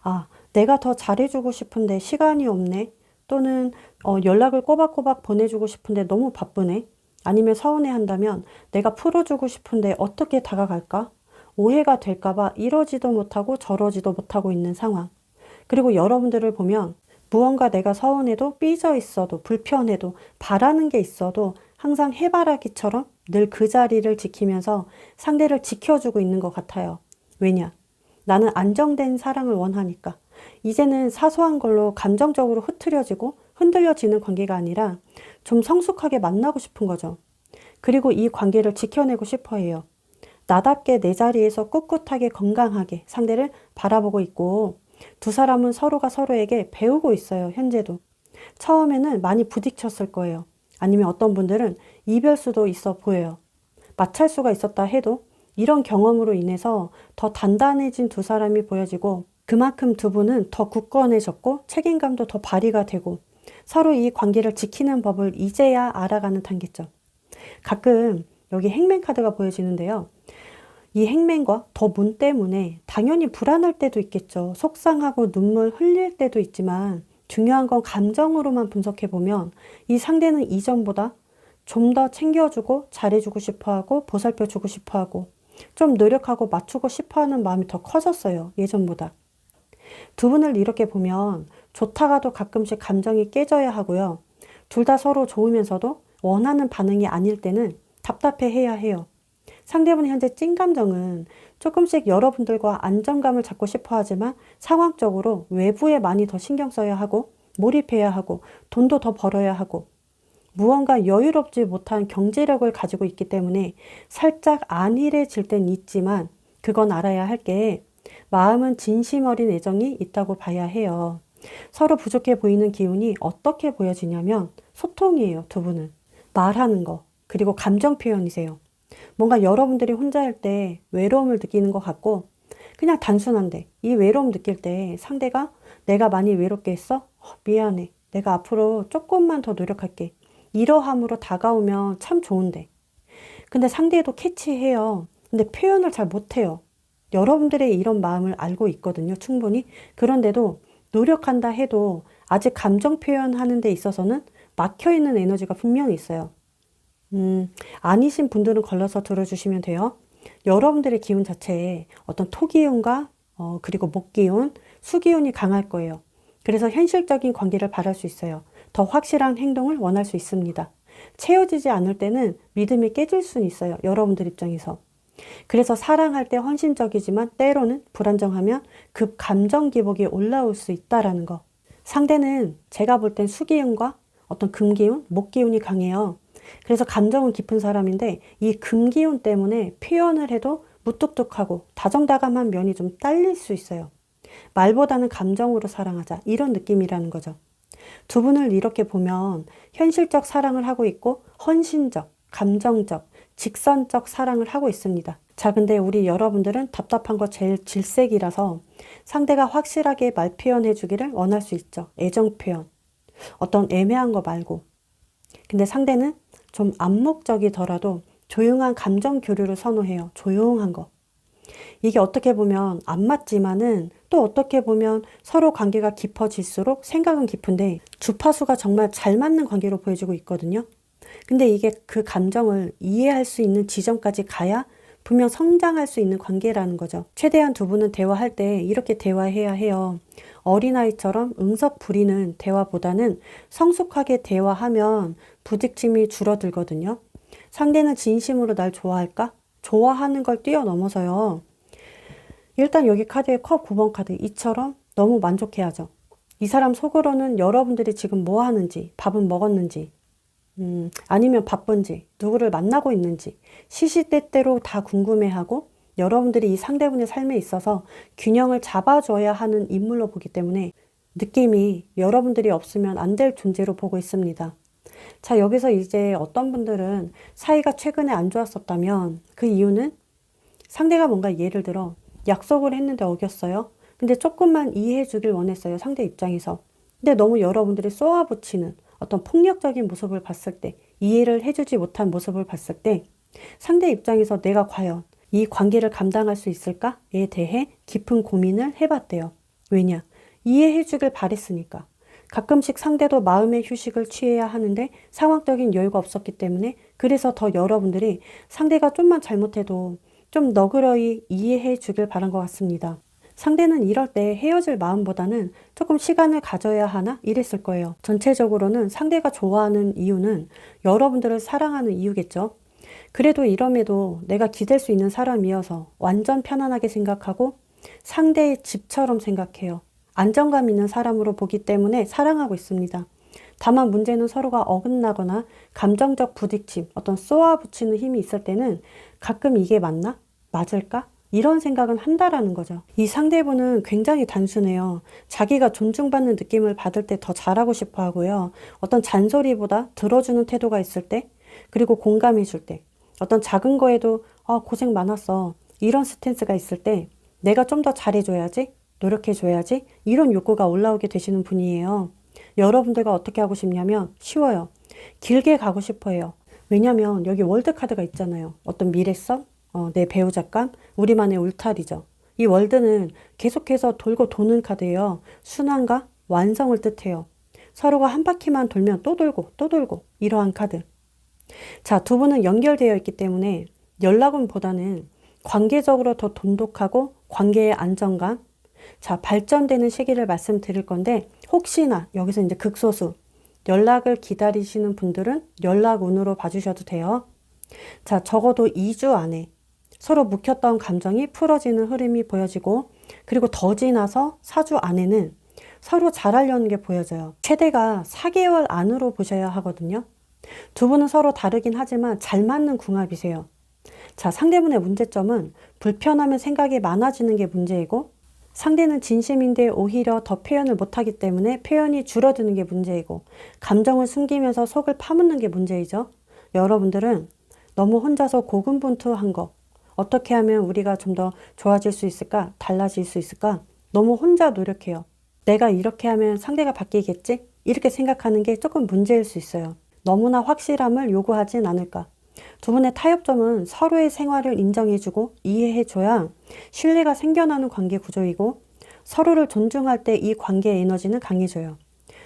아, 내가 더 잘해주고 싶은데 시간이 없네. 또는 연락을 꼬박꼬박 보내주고 싶은데 너무 바쁘네. 아니면 서운해한다면 내가 풀어주고 싶은데 어떻게 다가갈까? 오해가 될까봐 이러지도 못하고 저러지도 못하고 있는 상황. 그리고 여러분들을 보면 무언가 내가 서운해도 삐져 있어도 불편해도 바라는 게 있어도 항상 해바라기처럼 늘 그 자리를 지키면서 상대를 지켜주고 있는 것 같아요. 왜냐? 나는 안정된 사랑을 원하니까. 이제는 사소한 걸로 감정적으로 흐트려지고 흔들려지는 관계가 아니라 좀 성숙하게 만나고 싶은 거죠. 그리고 이 관계를 지켜내고 싶어 해요. 나답게 내 자리에서 꿋꿋하게 건강하게 상대를 바라보고 있고, 두 사람은 서로가 서로에게 배우고 있어요, 현재도. 처음에는 많이 부딪혔을 거예요. 아니면 어떤 분들은 이별수도 있어 보여요. 마찰수가 있었다 해도 이런 경험으로 인해서 더 단단해진 두 사람이 보여지고, 그만큼 두 분은 더 굳건해졌고 책임감도 더 발휘가 되고 서로 이 관계를 지키는 법을 이제야 알아가는 단계죠. 가끔 여기 행맨 카드가 보여지는데요. 이 행맨과 더 문 때문에 당연히 불안할 때도 있겠죠. 속상하고 눈물 흘릴 때도 있지만 중요한 건 감정으로만 분석해보면 이 상대는 이전보다 좀 더 챙겨주고 잘해주고 싶어하고 보살펴주고 싶어하고 좀 노력하고 맞추고 싶어하는 마음이 더 커졌어요, 예전보다. 두 분을 이렇게 보면 좋다가도 가끔씩 감정이 깨져야 하고요. 둘 다 서로 좋으면서도 원하는 반응이 아닐 때는 답답해 해야 해요. 상대분의 현재 찐 감정은 조금씩 여러분들과 안정감을 찾고 싶어 하지만 상황적으로 외부에 많이 더 신경 써야 하고 몰입해야 하고 돈도 더 벌어야 하고 무언가 여유롭지 못한 경제력을 가지고 있기 때문에 살짝 안일해질 땐 있지만 그건 알아야 할 게 마음은 진심 어린 애정이 있다고 봐야 해요. 서로 부족해 보이는 기운이 어떻게 보여지냐면 소통이에요, 두 분은. 말하는 거, 그리고 감정 표현이세요. 뭔가 여러분들이 혼자일 때 외로움을 느끼는 것 같고 그냥 단순한데 이 외로움 느낄 때 상대가 내가 많이 외롭게 했어? 미안해. 내가 앞으로 조금만 더 노력할게. 이러함으로 다가오면 참 좋은데. 근데 상대도 캐치해요. 근데 표현을 잘 못해요. 여러분들의 이런 마음을 알고 있거든요, 충분히. 그런데도 노력한다 해도 아직 감정 표현하는 데 있어서는 막혀있는 에너지가 분명히 있어요. 아니신 분들은 걸러서 들어주시면 돼요. 여러분들의 기운 자체에 어떤 토기운과 그리고 목기운, 수기운이 강할 거예요. 그래서 현실적인 관계를 바랄 수 있어요. 더 확실한 행동을 원할 수 있습니다. 채워지지 않을 때는 믿음이 깨질 수는 있어요, 여러분들 입장에서. 그래서 사랑할 때 헌신적이지만 때로는 불안정하면 급 감정 기복이 올라올 수 있다라는 거. 상대는 제가 볼 땐 수기운과 어떤 금기운, 목기운이 강해요. 그래서 감정은 깊은 사람인데 이 금기운 때문에 표현을 해도 무뚝뚝하고 다정다감한 면이 좀 딸릴 수 있어요. 말보다는 감정으로 사랑하자, 이런 느낌이라는 거죠. 두 분을 이렇게 보면 현실적 사랑을 하고 있고 헌신적, 감정적, 직선적 사랑을 하고 있습니다. 자, 근데 우리 여러분들은 답답한 거 제일 질색이라서 상대가 확실하게 말 표현해 주기를 원할 수 있죠. 애정 표현. 어떤 애매한 거 말고. 근데 상대는 좀 암묵적이더라도 조용한 감정 교류를 선호해요. 조용한 거. 이게 어떻게 보면 안 맞지만은 또 어떻게 보면 서로 관계가 깊어질수록 생각은 깊은데 주파수가 정말 잘 맞는 관계로 보여지고 있거든요. 근데 이게 그 감정을 이해할 수 있는 지점까지 가야 분명 성장할 수 있는 관계라는 거죠. 최대한 두 분은 대화할 때 이렇게 대화해야 해요. 어린아이처럼 응석 부리는 대화보다는 성숙하게 대화하면 부딪힘이 줄어들거든요. 상대는 진심으로 날 좋아할까? 좋아하는 걸 뛰어넘어서요. 일단 여기 카드에 컵 9번 카드 이처럼 너무 만족해야죠. 이 사람 속으로는 여러분들이 지금 뭐 하는지, 밥은 먹었는지, 아니면 바쁜지, 누구를 만나고 있는지 시시때때로 다 궁금해하고 여러분들이 이 상대분의 삶에 있어서 균형을 잡아줘야 하는 인물로 보기 때문에 느낌이 여러분들이 없으면 안 될 존재로 보고 있습니다. 자, 여기서 이제 어떤 분들은 사이가 최근에 안 좋았었다면 그 이유는 상대가 뭔가 예를 들어 약속을 했는데 어겼어요. 근데 조금만 이해해 주길 원했어요. 상대 입장에서. 근데 너무 여러분들이 쏘아붙이는 어떤 폭력적인 모습을 봤을 때, 이해를 해주지 못한 모습을 봤을 때 상대 입장에서 내가 과연 이 관계를 감당할 수 있을까에 대해 깊은 고민을 해봤대요. 왜냐? 이해해 주길 바랬으니까. 가끔씩 상대도 마음의 휴식을 취해야 하는데 상황적인 여유가 없었기 때문에 그래서 더 여러분들이 상대가 좀만 잘못해도 좀 너그러이 이해해 주길 바란 것 같습니다. 상대는 이럴 때 헤어질 마음보다는 조금 시간을 가져야 하나 이랬을 거예요. 전체적으로는 상대가 좋아하는 이유는 여러분들을 사랑하는 이유겠죠. 그래도 이럼에도 내가 기댈 수 있는 사람이어서 완전 편안하게 생각하고 상대의 집처럼 생각해요. 안정감 있는 사람으로 보기 때문에 사랑하고 있습니다. 다만 문제는 서로가 어긋나거나 감정적 부딪힘, 어떤 쏘아붙이는 힘이 있을 때는 가끔 이게 맞나? 맞을까? 이런 생각은 한다라는 거죠. 이 상대분은 굉장히 단순해요. 자기가 존중받는 느낌을 받을 때 더 잘하고 싶어 하고요. 어떤 잔소리보다 들어주는 태도가 있을 때, 그리고 공감해 줄 때, 어떤 작은 거에도 고생 많았어. 이런 스탠스가 있을 때 내가 좀 더 잘해줘야지, 노력해줘야지 이런 욕구가 올라오게 되시는 분이에요. 여러분들과 어떻게 하고 싶냐면 쉬워요. 길게 가고 싶어 해요. 왜냐면 여기 월드 카드가 있잖아요. 어떤 미래성, 내 배우자감, 우리만의 울타리죠. 이 월드는 계속해서 돌고 도는 카드예요. 순환과 완성을 뜻해요. 서로가 한 바퀴만 돌면 또 돌고 또 돌고 이러한 카드. 자, 두 분은 연결되어 있기 때문에 연락운보다는 관계적으로 더 돈독하고 관계의 안정감, 자, 발전되는 시기를 말씀드릴 건데 혹시나 여기서 이제 극소수 연락을 기다리시는 분들은 연락운으로 봐주셔도 돼요. 자, 적어도 2주 안에 서로 묵혔던 감정이 풀어지는 흐름이 보여지고 그리고 더 지나서 4주 안에는 서로 잘하려는 게 보여져요. 최대가 4개월 안으로 보셔야 하거든요. 두 분은 서로 다르긴 하지만 잘 맞는 궁합이세요. 자, 상대분의 문제점은 불편하면 생각이 많아지는 게 문제이고 상대는 진심인데 오히려 더 표현을 못하기 때문에 표현이 줄어드는 게 문제이고 감정을 숨기면서 속을 파묻는 게 문제이죠. 여러분들은 너무 혼자서 고군분투한 거 어떻게 하면 우리가 좀 더 좋아질 수 있을까? 달라질 수 있을까? 너무 혼자 노력해요. 내가 이렇게 하면 상대가 바뀌겠지? 이렇게 생각하는 게 조금 문제일 수 있어요. 너무나 확실함을 요구하진 않을까? 두 분의 타협점은 서로의 생활을 인정해주고 이해해줘야 신뢰가 생겨나는 관계 구조이고 서로를 존중할 때 이 관계의 에너지는 강해져요.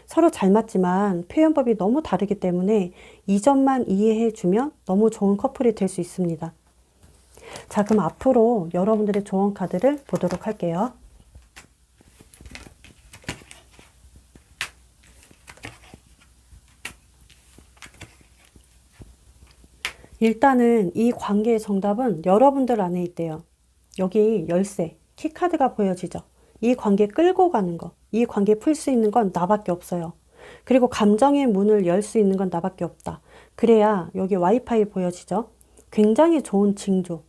서로 잘 맞지만 표현법이 너무 다르기 때문에 이 점만 이해해주면 너무 좋은 커플이 될 수 있습니다. 자, 그럼 앞으로 여러분들의 조언 카드를 보도록 할게요. 일단은 이 관계의 정답은 여러분들 안에 있대요. 여기 열쇠, 키카드가 보여지죠. 이 관계 끌고 가는 거, 이 관계 풀 수 있는 건 나밖에 없어요. 그리고 감정의 문을 열 수 있는 건 나밖에 없다. 그래야 여기 와이파이 보여지죠. 굉장히 좋은 징조.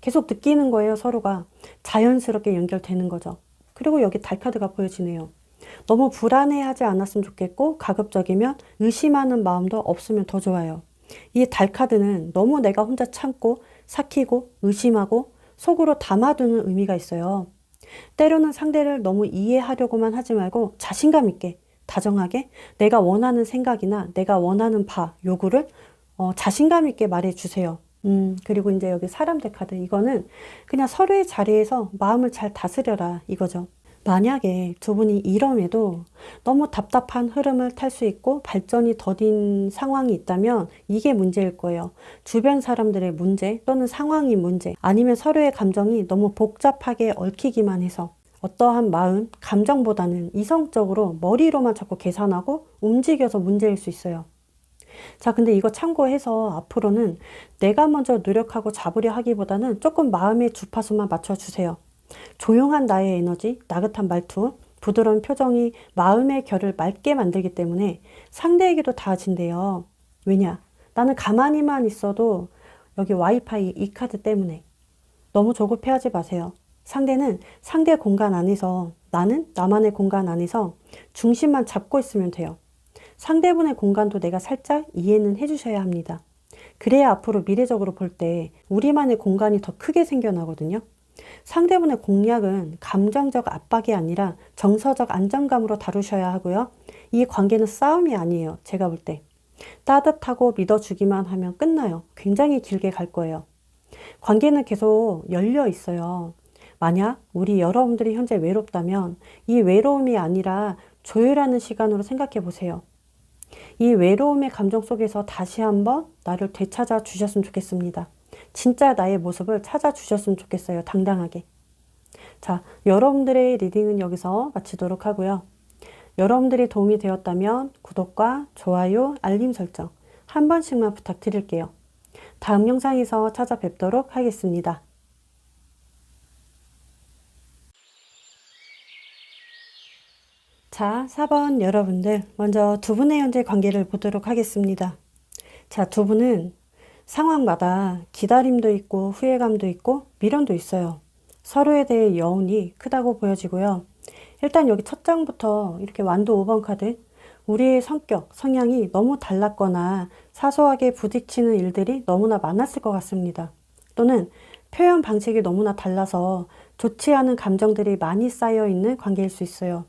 계속 느끼는 거예요, 서로가. 자연스럽게 연결되는 거죠. 그리고 여기 달카드가 보여지네요. 너무 불안해하지 않았으면 좋겠고 가급적이면 의심하는 마음도 없으면 더 좋아요. 이 달 카드는 너무 내가 혼자 참고 삭히고 의심하고 속으로 담아두는 의미가 있어요. 때로는 상대를 너무 이해하려고만 하지 말고 자신감 있게 다정하게 내가 원하는 생각이나 내가 원하는 요구를 자신감 있게 말해주세요. 그리고 이제 여기 사람들 카드, 이거는 그냥 서로의 자리에서 마음을 잘 다스려라 이거죠. 만약에 두 분이 이럼에도 너무 답답한 흐름을 탈 수 있고 발전이 더딘 상황이 있다면 이게 문제일 거예요. 주변 사람들의 문제 또는 상황이 문제, 아니면 서로의 감정이 너무 복잡하게 얽히기만 해서 어떠한 마음, 감정보다는 이성적으로 머리로만 자꾸 계산하고 움직여서 문제일 수 있어요. 자, 근데 이거 참고해서 앞으로는 내가 먼저 노력하고 잡으려 하기보다는 조금 마음의 주파수만 맞춰주세요. 조용한 나의 에너지, 나긋한 말투, 부드러운 표정이 마음의 결을 맑게 만들기 때문에 상대에게도 닿아진대요. 왜냐? 나는 가만히만 있어도 여기 와이파이 이 카드 때문에. 너무 조급해하지 마세요. 상대는 상대 공간 안에서, 나는 나만의 공간 안에서 중심만 잡고 있으면 돼요. 상대분의 공간도 내가 살짝 이해는 해주셔야 합니다. 그래야 앞으로 미래적으로 볼 때 우리만의 공간이 더 크게 생겨나거든요. 상대분의 공략은 감정적 압박이 아니라 정서적 안정감으로 다루셔야 하고요. 이 관계는 싸움이 아니에요. 제가 볼 때. 따뜻하고 믿어주기만 하면 끝나요. 굉장히 길게 갈 거예요. 관계는 계속 열려 있어요. 만약 우리 여러분들이 현재 외롭다면 이 외로움이 아니라 조율하는 시간으로 생각해 보세요. 이 외로움의 감정 속에서 다시 한번 나를 되찾아 주셨으면 좋겠습니다. 진짜 나의 모습을 찾아주셨으면 좋겠어요. 당당하게. 자, 여러분들의 리딩은 여기서 마치도록 하고요. 여러분들이 도움이 되었다면 구독과 좋아요, 알림 설정 한 번씩만 부탁드릴게요. 다음 영상에서 찾아뵙도록 하겠습니다. 자, 4번 여러분들, 먼저 두 분의 현재 관계를 보도록 하겠습니다. 자, 두 분은 상황마다 기다림도 있고 후회감도 있고 미련도 있어요. 서로에 대해 여운이 크다고 보여지고요. 일단 여기 첫 장부터 이렇게 완도 5번 카드, 우리의 성격, 성향이 너무 달랐거나 사소하게 부딪히는 일들이 너무나 많았을 것 같습니다. 또는 표현 방식이 너무나 달라서 좋지 않은 감정들이 많이 쌓여 있는 관계일 수 있어요.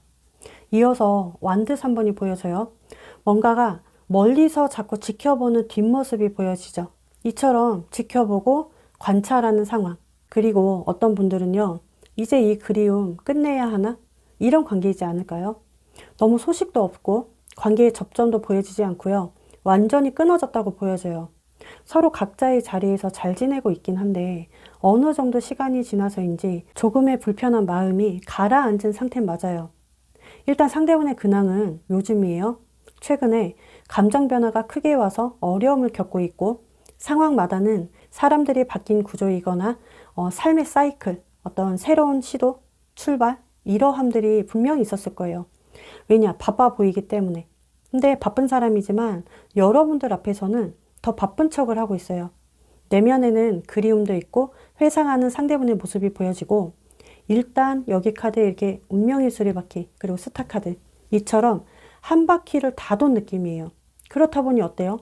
이어서 완드 3번이 보여져요. 뭔가가 멀리서 자꾸 지켜보는 뒷모습이 보여지죠. 이처럼 지켜보고 관찰하는 상황. 그리고 어떤 분들은요, 이제 이 그리움 끝내야 하나? 이런 관계이지 않을까요? 너무 소식도 없고 관계의 접점도 보여지지 않고요. 완전히 끊어졌다고 보여져요. 서로 각자의 자리에서 잘 지내고 있긴 한데 어느 정도 시간이 지나서인지 조금의 불편한 마음이 가라앉은 상태 맞아요. 일단 상대분의 근황은 요즘이에요. 최근에 감정 변화가 크게 와서 어려움을 겪고 있고 상황마다는 사람들이 바뀐 구조이거나 삶의 사이클, 어떤 새로운 시도, 출발, 이러함들이 분명히 있었을 거예요. 왜냐? 바빠 보이기 때문에. 근데 바쁜 사람이지만 여러분들 앞에서는 더 바쁜 척을 하고 있어요. 내면에는 그리움도 있고 회상하는 상대분의 모습이 보여지고 일단 여기 카드에 이렇게 운명의 수레바퀴 그리고 스타 카드 이처럼 한 바퀴를 다 돈 느낌이에요. 그렇다 보니 어때요?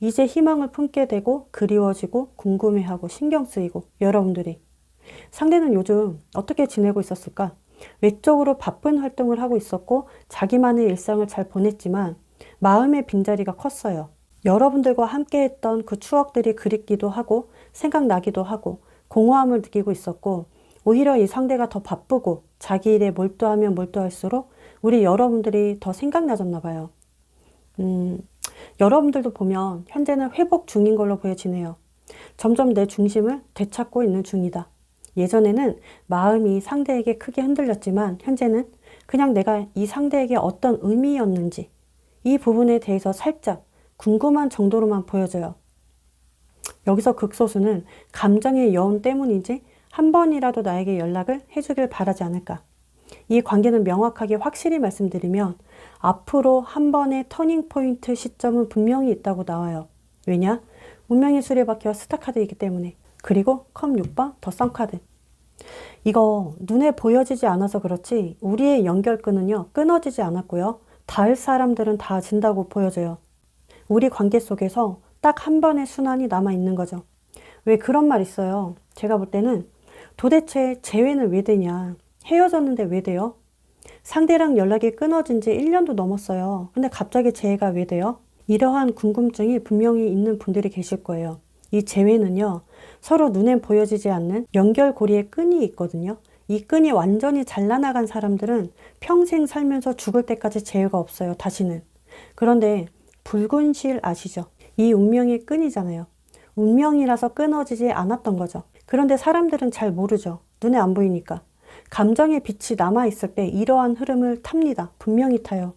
이제 희망을 품게 되고 그리워지고 궁금해하고 신경 쓰이고 여러분들이 상대는 요즘 어떻게 지내고 있었을까? 외적으로 바쁜 활동을 하고 있었고 자기만의 일상을 잘 보냈지만 마음의 빈자리가 컸어요. 여러분들과 함께 했던 그 추억들이 그립기도 하고 생각나기도 하고 공허함을 느끼고 있었고 오히려 이 상대가 더 바쁘고 자기 일에 몰두하면 몰두할수록 우리 여러분들이 더 생각나졌나 봐요. 여러분들도 보면 현재는 회복 중인 걸로 보여지네요. 점점 내 중심을 되찾고 있는 중이다. 예전에는 마음이 상대에게 크게 흔들렸지만 현재는 그냥 내가 이 상대에게 어떤 의미였는지 이 부분에 대해서 살짝 궁금한 정도로만 보여져요. 여기서 극소수는 감정의 여운 때문인지 한 번이라도 나에게 연락을 해주길 바라지 않을까. 이 관계는 명확하게 확실히 말씀드리면 앞으로 한 번의 터닝포인트 시점은 분명히 있다고 나와요. 왜냐? 운명의 수레바퀴와 스타카드이기 때문에. 그리고 컵 6번 더 썬카드. 이거 눈에 보여지지 않아서 그렇지 우리의 연결끈은요 끊어지지 않았고요. 닿을 사람들은 닿아진다고 보여져요. 우리 관계 속에서 딱 한 번의 순환이 남아 있는 거죠. 왜 그런 말 있어요. 제가 볼 때는 도대체 재회는 왜 되냐? 헤어졌는데 왜 돼요? 상대랑 연락이 끊어진 지 1년도 넘었어요. 근데 갑자기 재회가 왜 돼요? 이러한 궁금증이 분명히 있는 분들이 계실 거예요. 이 재회는요, 서로 눈에 보여지지 않는 연결고리에 끈이 있거든요. 이 끈이 완전히 잘라나간 사람들은 평생 살면서 죽을 때까지 재회가 없어요, 다시는. 그런데 붉은 실 아시죠? 이 운명의 끈이잖아요. 운명이라서 끊어지지 않았던 거죠. 그런데 사람들은 잘 모르죠. 눈에 안 보이니까. 감정의 빛이 남아있을 때 이러한 흐름을 탑니다. 분명히 타요.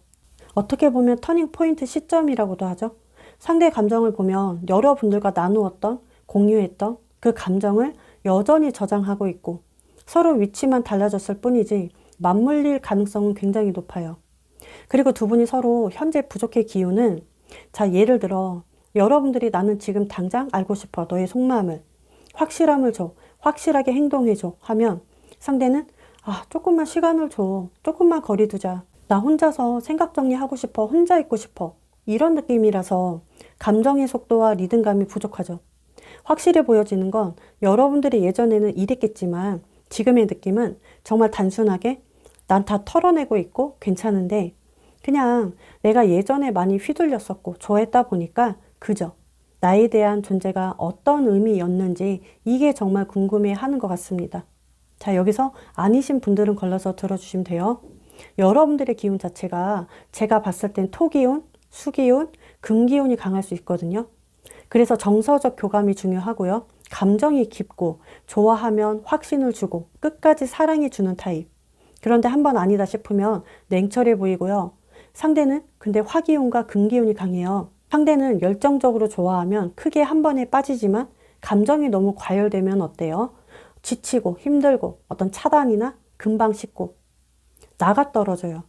어떻게 보면 터닝 포인트 시점이라고도 하죠. 상대 감정을 보면 여러분들과 나누었던, 공유했던 그 감정을 여전히 저장하고 있고 서로 위치만 달라졌을 뿐이지 맞물릴 가능성은 굉장히 높아요. 그리고 두 분이 서로 현재 부족해 기우는, 자, 예를 들어 여러분들이 나는 지금 당장 알고 싶어. 너의 속마음을. 확실함을 줘. 확실하게 행동해줘. 하면 상대는 조금만 시간을 줘. 조금만 거리 두자. 나 혼자서 생각 정리하고 싶어. 혼자 있고 싶어. 이런 느낌이라서 감정의 속도와 리듬감이 부족하죠. 확실해 보여지는 건 여러분들이 예전에는 이랬겠지만 지금의 느낌은 정말 단순하게 난 다 털어내고 있고 괜찮은데 그냥 내가 예전에 많이 휘둘렸었고 좋아했다 보니까 그저 나에 대한 존재가 어떤 의미였는지 이게 정말 궁금해 하는 것 같습니다. 자, 여기서 아니신 분들은 걸러서 들어주시면 돼요. 여러분들의 기운 자체가 제가 봤을 땐 토기운, 수기운, 금기운이 강할 수 있거든요. 그래서 정서적 교감이 중요하고요. 감정이 깊고 좋아하면 확신을 주고 끝까지 사랑이 주는 타입. 그런데 한번 아니다 싶으면 냉철해 보이고요. 상대는 근데 화기운과 금기운이 강해요. 상대는 열정적으로 좋아하면 크게 한 번에 빠지지만 감정이 너무 과열되면 어때요? 지치고 힘들고 어떤 차단이나 금방 식고 나가 떨어져요.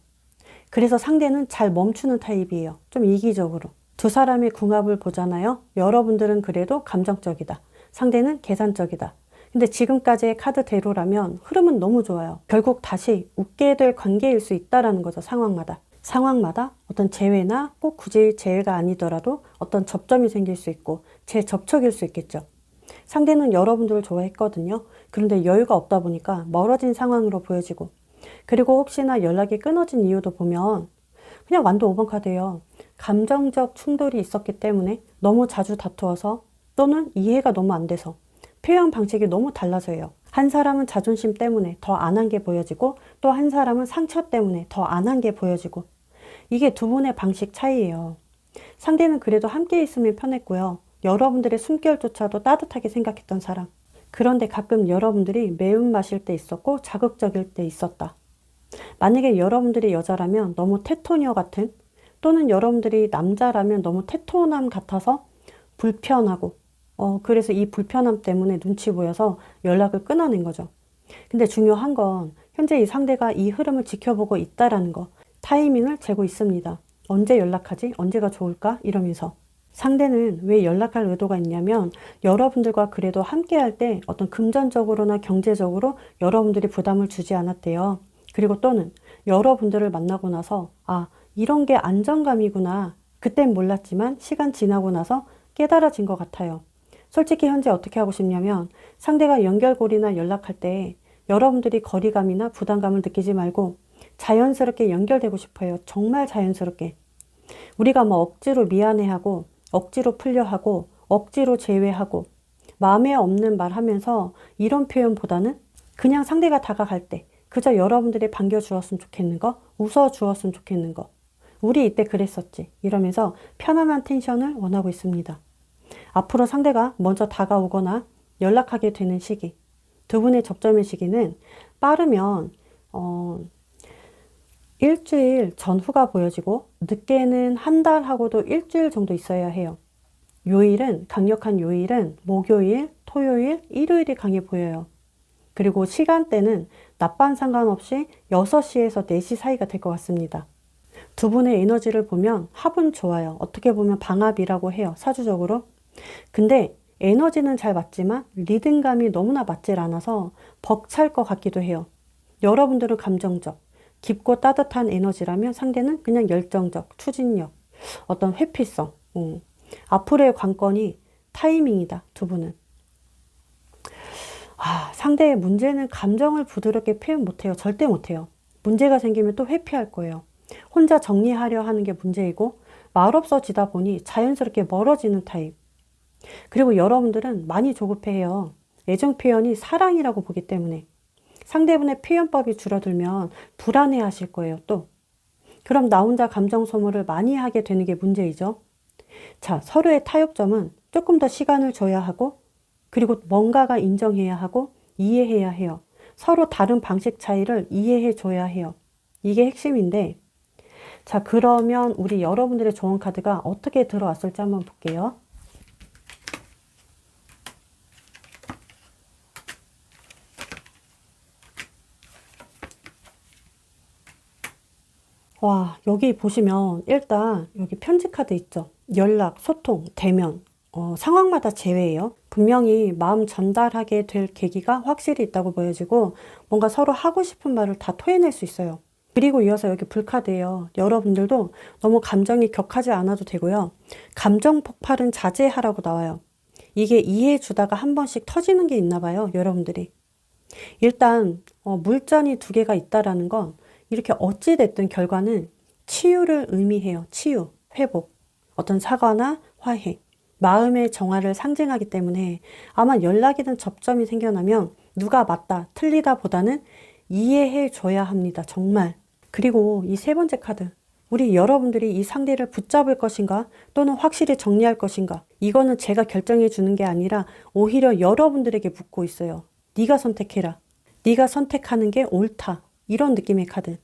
그래서 상대는 잘 멈추는 타입이에요. 좀 이기적으로. 두 사람의 궁합을 보잖아요. 여러분들은 그래도 감정적이다. 상대는 계산적이다. 근데 지금까지의 카드대로라면 흐름은 너무 좋아요. 결국 다시 웃게 될 관계일 수 있다는 거죠. 상황마다 어떤 재회나 꼭 굳이 재회가 아니더라도 어떤 접점이 생길 수 있고 재접촉일 수 있겠죠. 상대는 여러분들을 좋아했거든요. 그런데 여유가 없다 보니까 멀어진 상황으로 보여지고, 그리고 혹시나 연락이 끊어진 이유도 보면 그냥 완도 5번 카드예요. 감정적 충돌이 있었기 때문에 너무 자주 다투어서 또는 이해가 너무 안 돼서 표현 방식이 너무 달라서예요. 한 사람은 자존심 때문에 더 안 한 게 보여지고 또 한 사람은 상처 때문에 더 안 한 게 보여지고, 이게 두 분의 방식 차이예요. 상대는 그래도 함께 있으면 편했고요. 여러분들의 숨결조차도 따뜻하게 생각했던 사람. 그런데 가끔 여러분들이 매운맛일 때 있었고 자극적일 때 있었다. 만약에 여러분들이 여자라면 너무 테토녀 같은, 또는 여러분들이 남자라면 너무 테토남 같아서 불편하고 그래서 이 불편함 때문에 눈치 보여서 연락을 끊어낸 거죠. 근데 중요한 건 현재 이 상대가 이 흐름을 지켜보고 있다라는 거. 타이밍을 재고 있습니다. 언제 연락하지? 언제가 좋을까? 이러면서. 상대는 왜 연락할 의도가 있냐면 여러분들과 그래도 함께 할 때 어떤 금전적으로나 경제적으로 여러분들이 부담을 주지 않았대요. 그리고 또는 여러분들을 만나고 나서 이런 게 안정감이구나. 그땐 몰랐지만 시간 지나고 나서 깨달아진 것 같아요. 솔직히 현재 어떻게 하고 싶냐면 상대가 연결고리나 연락할 때 여러분들이 거리감이나 부담감을 느끼지 말고 자연스럽게 연결되고 싶어요. 정말 자연스럽게. 우리가 억지로 미안해하고 억지로 풀려하고 억지로 제외하고 마음에 없는 말 하면서 이런 표현보다는 그냥 상대가 다가갈 때 그저 여러분들이 반겨주었으면 좋겠는 거, 웃어주었으면 좋겠는 거. 우리 이때 그랬었지. 이러면서 편안한 텐션을 원하고 있습니다. 앞으로 상대가 먼저 다가오거나 연락하게 되는 시기, 두 분의 접점의 시기는 빠르면 일주일 전후가 보여지고 늦게는 한 달하고도 일주일 정도 있어야 해요. 강력한 요일은 목요일, 토요일, 일요일이 강해 보여요. 그리고 시간대는 낮밤 상관없이 6시에서 4시 사이가 될 것 같습니다. 두 분의 에너지를 보면 합은 좋아요. 어떻게 보면 방합이라고 해요. 사주적으로. 근데 에너지는 잘 맞지만 리듬감이 너무나 맞질 않아서 벅찰 것 같기도 해요. 여러분들은 감정적, 깊고 따뜻한 에너지라면 상대는 그냥 열정적, 추진력, 어떤 회피성. 앞으로의 관건이 타이밍이다, 두 분은. 상대의 문제는 감정을 부드럽게 표현 못해요. 절대 못해요. 문제가 생기면 또 회피할 거예요. 혼자 정리하려 하는 게 문제이고 말없어지다 보니 자연스럽게 멀어지는 타입. 그리고 여러분들은 많이 조급해해요. 애정 표현이 사랑이라고 보기 때문에. 상대분의 표현법이 줄어들면 불안해 하실 거예요, 또. 그럼 나 혼자 감정 소모를 많이 하게 되는 게 문제이죠. 자, 서로의 타협점은 조금 더 시간을 줘야 하고, 그리고 뭔가가 인정해야 하고, 이해해야 해요. 서로 다른 방식 차이를 이해해 줘야 해요. 이게 핵심인데, 자, 그러면 우리 여러분들의 조언 카드가 어떻게 들어왔을지 한번 볼게요. 와, 여기 보시면 일단 여기 편지 카드 있죠? 연락, 소통, 대면, 상황마다 제외예요. 분명히 마음 전달하게 될 계기가 확실히 있다고 보여지고 뭔가 서로 하고 싶은 말을 다 토해낼 수 있어요. 그리고 이어서 여기 불카드예요. 여러분들도 너무 감정이 격하지 않아도 되고요. 감정 폭발은 자제하라고 나와요. 이게 이해해 주다가 한 번씩 터지는 게 있나 봐요, 여러분들이. 일단 물잔이 두 개가 있다라는 건 이렇게 어찌 됐든 결과는 치유를 의미해요. 치유, 회복, 어떤 사과나 화해, 마음의 정화를 상징하기 때문에 아마 연락이든 접점이 생겨나면 누가 맞다, 틀리다 보다는 이해해 줘야 합니다. 정말. 그리고 이 세 번째 카드. 우리 여러분들이 이 상대를 붙잡을 것인가 또는 확실히 정리할 것인가, 이거는 제가 결정해 주는 게 아니라 오히려 여러분들에게 묻고 있어요. 네가 선택해라. 네가 선택하는 게 옳다. 이런 느낌의 카드.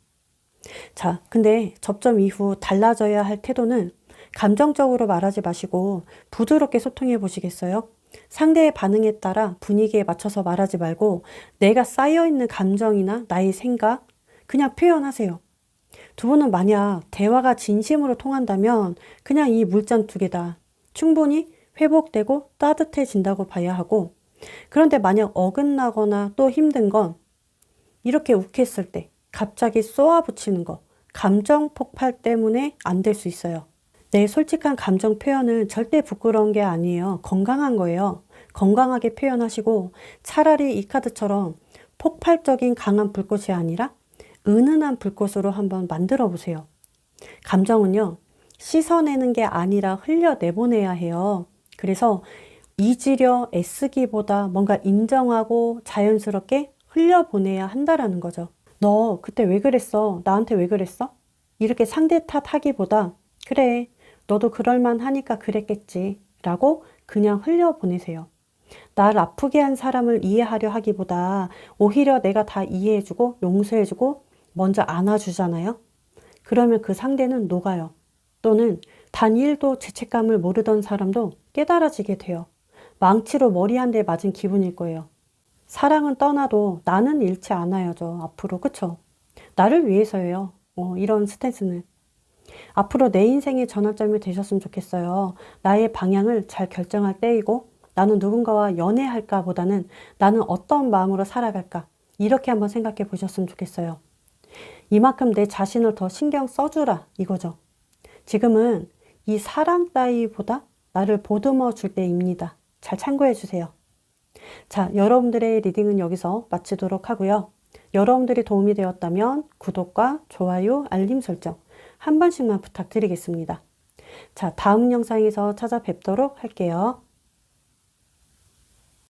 자, 근데 접점 이후 달라져야 할 태도는 감정적으로 말하지 마시고 부드럽게 소통해 보시겠어요? 상대의 반응에 따라 분위기에 맞춰서 말하지 말고 내가 쌓여있는 감정이나 나의 생각 그냥 표현하세요. 두 분은 만약 대화가 진심으로 통한다면 그냥 이 물잔 두 개다 충분히 회복되고 따뜻해진다고 봐야 하고, 그런데 만약 어긋나거나 또 힘든 건 이렇게 욱했을 때 갑자기 쏘아붙이는 거, 감정 폭발 때문에 안 될 수 있어요. 내 솔직한 감정 표현은 절대 부끄러운 게 아니에요. 건강한 거예요. 건강하게 표현하시고 차라리 이 카드처럼 폭발적인 강한 불꽃이 아니라 은은한 불꽃으로 한번 만들어 보세요. 감정은요, 씻어내는 게 아니라 흘려내보내야 해요. 그래서 잊으려 애쓰기보다 뭔가 인정하고 자연스럽게 흘려보내야 한다라는 거죠. 너 그때 왜 그랬어? 나한테 왜 그랬어? 이렇게 상대 탓하기보다 그래, 너도 그럴만 하니까 그랬겠지 라고 그냥 흘려보내세요. 날 아프게 한 사람을 이해하려 하기보다 오히려 내가 다 이해해주고 용서해주고 먼저 안아주잖아요. 그러면 그 상대는 녹아요. 또는 단 1도 죄책감을 모르던 사람도 깨달아지게 돼요. 망치로 머리 한 대 맞은 기분일 거예요. 사랑은 떠나도 나는 잃지 않아야죠. 앞으로. 그쵸? 나를 위해서예요. 이런 스탠스는. 앞으로 내 인생의 전환점이 되셨으면 좋겠어요. 나의 방향을 잘 결정할 때이고 나는 누군가와 연애할까 보다는 나는 어떤 마음으로 살아갈까, 이렇게 한번 생각해 보셨으면 좋겠어요. 이만큼 내 자신을 더 신경 써주라 이거죠. 지금은 이 사랑 따위보다 나를 보듬어 줄 때입니다. 잘 참고해 주세요. 자, 여러분들의 리딩은 여기서 마치도록 하고요. 여러분들이 도움이 되었다면 구독과 좋아요, 알림 설정 한 번씩만 부탁드리겠습니다. 자, 다음 영상에서 찾아뵙도록 할게요.